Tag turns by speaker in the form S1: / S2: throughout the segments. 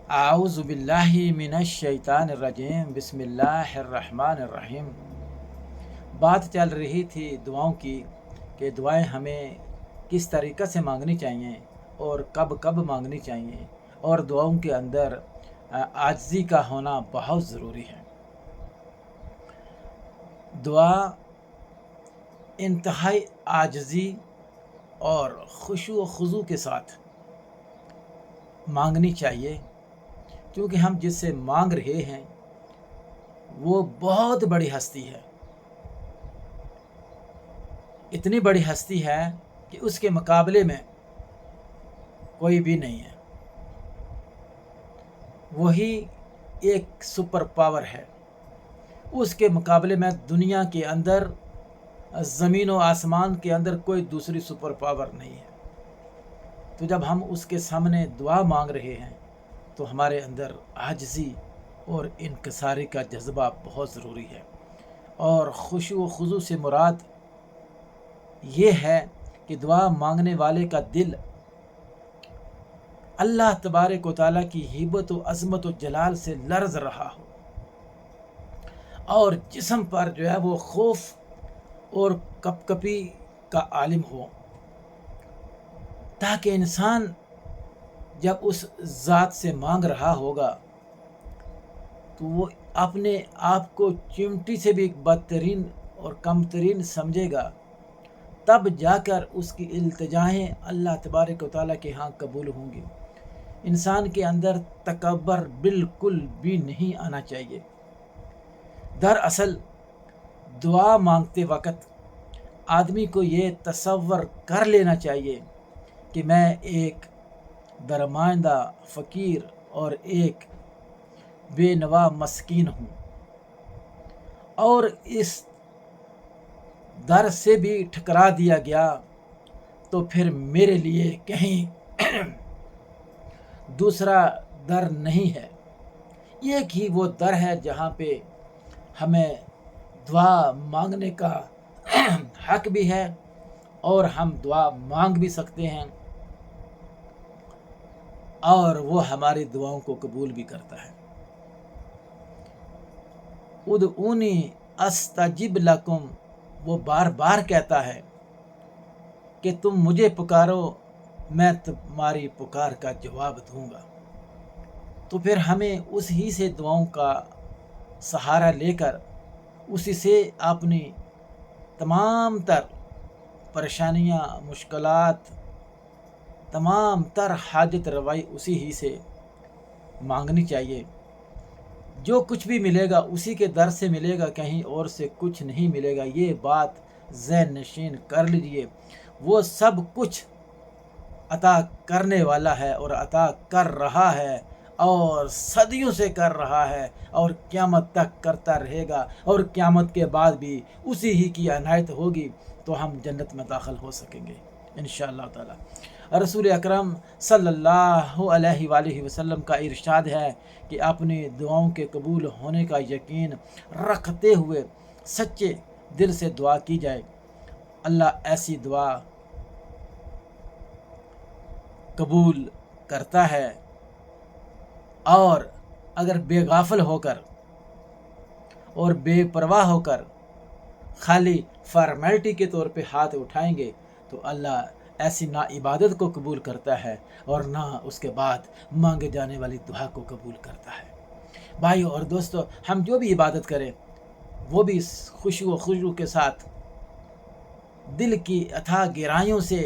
S1: اعوذ باللہ من الشیطان الرجیم بسم اللہ الرحمن الرحیم۔ بات چل رہی تھی دعاؤں کی کہ دعائیں ہمیں کس طریقے سے مانگنی چاہیے اور کب کب مانگنی چاہیے، اور دعاؤں کے اندر عاجزی کا ہونا بہت ضروری ہے۔ دعا انتہائی عاجزی اور خشوع و خضوع کے ساتھ مانگنی چاہیے، کیونکہ ہم جس سے مانگ رہے ہیں وہ بہت بڑی ہستی ہے، اتنی بڑی ہستی ہے کہ اس کے مقابلے میں کوئی بھی نہیں ہے۔ وہی ایک سپر پاور ہے، اس کے مقابلے میں دنیا کے اندر، زمین و آسمان کے اندر کوئی دوسری سپر پاور نہیں ہے۔ تو جب ہم اس کے سامنے دعا مانگ رہے ہیں تو ہمارے اندر عاجزی اور انکساری کا جذبہ بہت ضروری ہے، اور خشوع و خضوع سے مراد یہ ہے کہ دعا مانگنے والے کا دل اللہ تبارک و تعالیٰ کی ہیبت و عظمت و جلال سے لرز رہا ہو، اور جسم پر جو ہے وہ خوف اور کپ کپی کا عالم ہو، تاکہ انسان جب اس ذات سے مانگ رہا ہوگا تو وہ اپنے آپ کو چمٹی سے بھی بدترین اور کم ترین سمجھے گا، تب جا کر اس کی التجائیں اللہ تبارک و تعالیٰ کے ہاں قبول ہوں گی۔ انسان کے اندر تکبر بالکل بھی نہیں آنا چاہیے۔ دراصل دعا مانگتے وقت آدمی کو یہ تصور کر لینا چاہیے کہ میں ایک درماندہ فقیر اور ایک بے نوا مسکین ہوں، اور اس در سے بھی ٹھکرا دیا گیا تو پھر میرے لیے کہیں دوسرا در نہیں ہے، ایک ہی وہ در ہے جہاں پہ ہمیں دعا مانگنے کا حق بھی ہے، اور ہم دعا مانگ بھی سکتے ہیں، اور وہ ہماری دعاؤں کو قبول بھی کرتا ہے۔ ادعونی استجب لکم، وہ بار بار کہتا ہے کہ تم مجھے پکارو، میں تمہاری پکار کا جواب دوں گا۔ تو پھر ہمیں اس ہی سے دعاؤں کا سہارا لے کر اسی سے اپنی تمام تر پریشانیاں، مشکلات، تمام تر حاجت روائی اسی ہی سے مانگنی چاہیے۔ جو کچھ بھی ملے گا اسی کے در سے ملے گا، کہیں اور سے کچھ نہیں ملے گا، یہ بات ذہن نشین کر لیجئے۔ وہ سب کچھ عطا کرنے والا ہے اور عطا کر رہا ہے، اور صدیوں سے کر رہا ہے، اور قیامت تک کرتا رہے گا، اور قیامت کے بعد بھی اسی ہی کی عنایت ہوگی تو ہم جنت میں داخل ہو سکیں گے انشاءاللہ تعالی۔ رسول اکرم صلی اللہ علیہ وآلہ وسلم کا ارشاد ہے کہ اپنی دعاؤں کے قبول ہونے کا یقین رکھتے ہوئے سچے دل سے دعا کی جائے، اللہ ایسی دعا قبول کرتا ہے۔ اور اگر بے غافل ہو کر اور بے پرواہ ہو کر خالی فارمیلٹی کے طور پہ ہاتھ اٹھائیں گے تو اللہ ایسی نہ عبادت کو قبول کرتا ہے اور نہ اس کے بعد مانگے جانے والی دعا کو قبول کرتا ہے۔ بھائیو اور دوستو، ہم جو بھی عبادت کریں وہ بھی خشوع و خضوع کے ساتھ دل کی اتھاہ گہرائیوں سے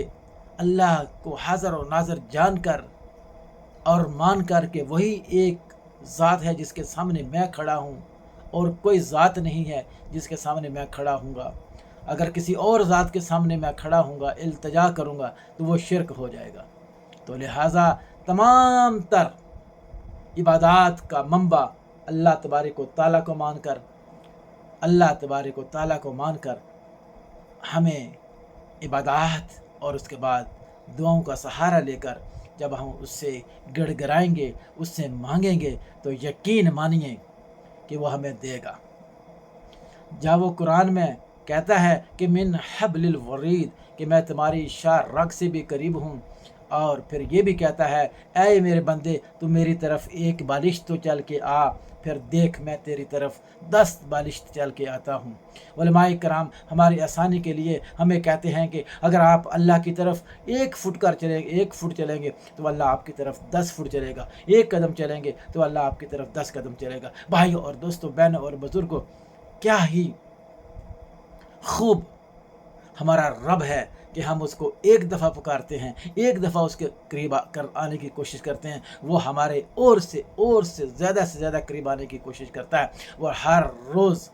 S1: اللہ کو حاضر و ناظر جان کر اور مان کر کہ وہی ایک ذات ہے جس کے سامنے میں کھڑا ہوں، اور کوئی ذات نہیں ہے جس کے سامنے میں کھڑا ہوں گا۔ اگر کسی اور ذات کے سامنے میں کھڑا ہوں گا، التجا کروں گا تو وہ شرک ہو جائے گا۔ تو لہٰذا تمام تر عبادات کا منبع اللہ تبارک و تعالیٰ کو مان کر، اللہ تبارک و تعالیٰ کو مان کر ہمیں عبادات اور اس کے بعد دعاؤں کا سہارا لے کر جب ہم اس سے گڑ گڑائیں گے، اس سے مانگیں گے تو یقین مانیے کہ وہ ہمیں دے گا۔ جب وہ قرآن میں کہتا ہے کہ من حبل الورید، کہ میں تمہاری شاہ رگ سے بھی قریب ہوں، اور پھر یہ بھی کہتا ہے اے میرے بندے تو میری طرف ایک بالشت تو چل کے آ، پھر دیکھ میں تیری طرف 10 بالشت چل کے آتا ہوں۔ علماء کرام ہماری آسانی کے لیے ہمیں کہتے ہیں کہ اگر آپ اللہ کی طرف 1 فٹ چلیں گے تو اللہ آپ کی طرف 10 فٹ چلے گا، 1 قدم چلیں گے تو اللہ آپ کی طرف 10 قدم چلے گا۔ بھائیوں اور دوستوں، بہنوں اور بزرگوں، کیا ہی خوب ہمارا رب ہے کہ ہم اس کو ایک دفعہ پکارتے ہیں، ایک دفعہ اس کے قریب آنے کی کوشش کرتے ہیں، وہ ہمارے اور سے زیادہ قریب آنے کی کوشش کرتا ہے۔ وہ ہر روز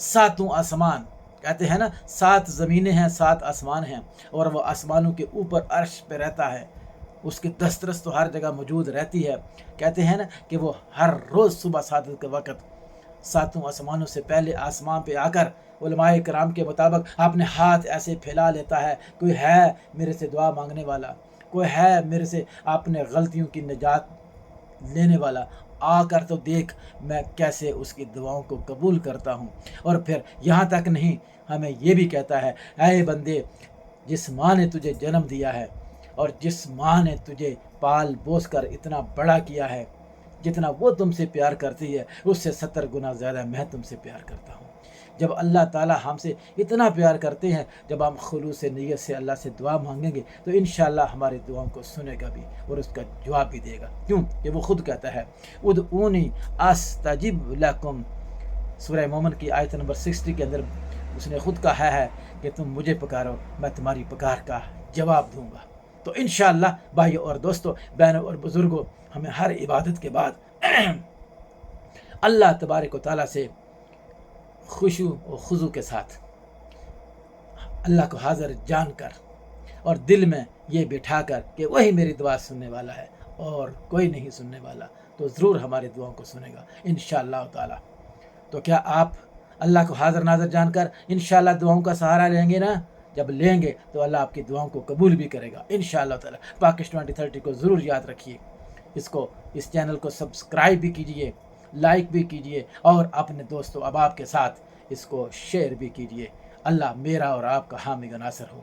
S1: 7 آسمان، کہتے ہیں نا 7 زمینیں ہیں 7 آسمان ہیں، اور وہ آسمانوں کے اوپر عرش پہ رہتا ہے، اس کی دسترس تو ہر جگہ موجود رہتی ہے۔ کہتے ہیں نا کہ وہ ہر روز صبح صادق کے وقت 7 آسمانوں سے پہلے آسمان پہ آ کر علماء کرام کے مطابق اپنے ہاتھ ایسے پھیلا لیتا ہے، کوئی ہے میرے سے دعا مانگنے والا، کوئی ہے میرے سے اپنے غلطیوں کی نجات لینے والا، آ کر تو دیکھ میں کیسے اس کی دعاؤں کو قبول کرتا ہوں۔ اور پھر یہاں تک نہیں، ہمیں یہ بھی کہتا ہے اے بندے، جس ماں نے تجھے جنم دیا ہے اور جس ماں نے تجھے پال بوس کر اتنا بڑا کیا ہے، جتنا وہ تم سے پیار کرتی ہے اس سے 70 گنا زیادہ میں تم سے پیار کرتا ہوں۔ جب اللہ تعالیٰ ہم سے اتنا پیار کرتے ہیں، جب ہم خلوص نیت سے اللہ سے دعا مانگیں گے تو انشاءاللہ ہماری دعاؤں کو سنے گا بھی اور اس کا جواب بھی دے گا۔ کیوں کہ وہ خود کہتا ہے ادعونی استجب لکم، سورہ مومن کی آیت نمبر 60 کے اندر اس نے خود کہا ہے کہ تم مجھے پکارو، میں تمہاری پکار کا جواب دوں گا۔ تو انشاءاللہ بھائیو اور دوستو، بہنوں اور بزرگوں، ہمیں ہر عبادت کے بعد اللہ تبارک و تعالیٰ سے خشوع و خضوع کے ساتھ اللہ کو حاضر جان کر اور دل میں یہ بٹھا کر کہ وہی میری دعا سننے والا ہے اور کوئی نہیں سننے والا، تو ضرور ہماری دعاؤں کو سنے گا انشاءاللہ تعالیٰ۔ تو کیا آپ اللہ کو حاضر ناظر جان کر انشاءاللہ دعاؤں کا سہارا لیں گے نا؟ جب لیں گے تو اللہ آپ کی دعاؤں کو قبول بھی کرے گا انشاءاللہ تعالیٰ۔ پاکش 2030 کو ضرور یاد رکھیے، اس چینل کو سبسکرائب بھی کیجئے، لائک بھی کیجئے اور اپنے دوستوں احباب کے ساتھ اس کو شیئر بھی کیجئے۔ اللہ میرا اور آپ کا حامی و ناصر ہو۔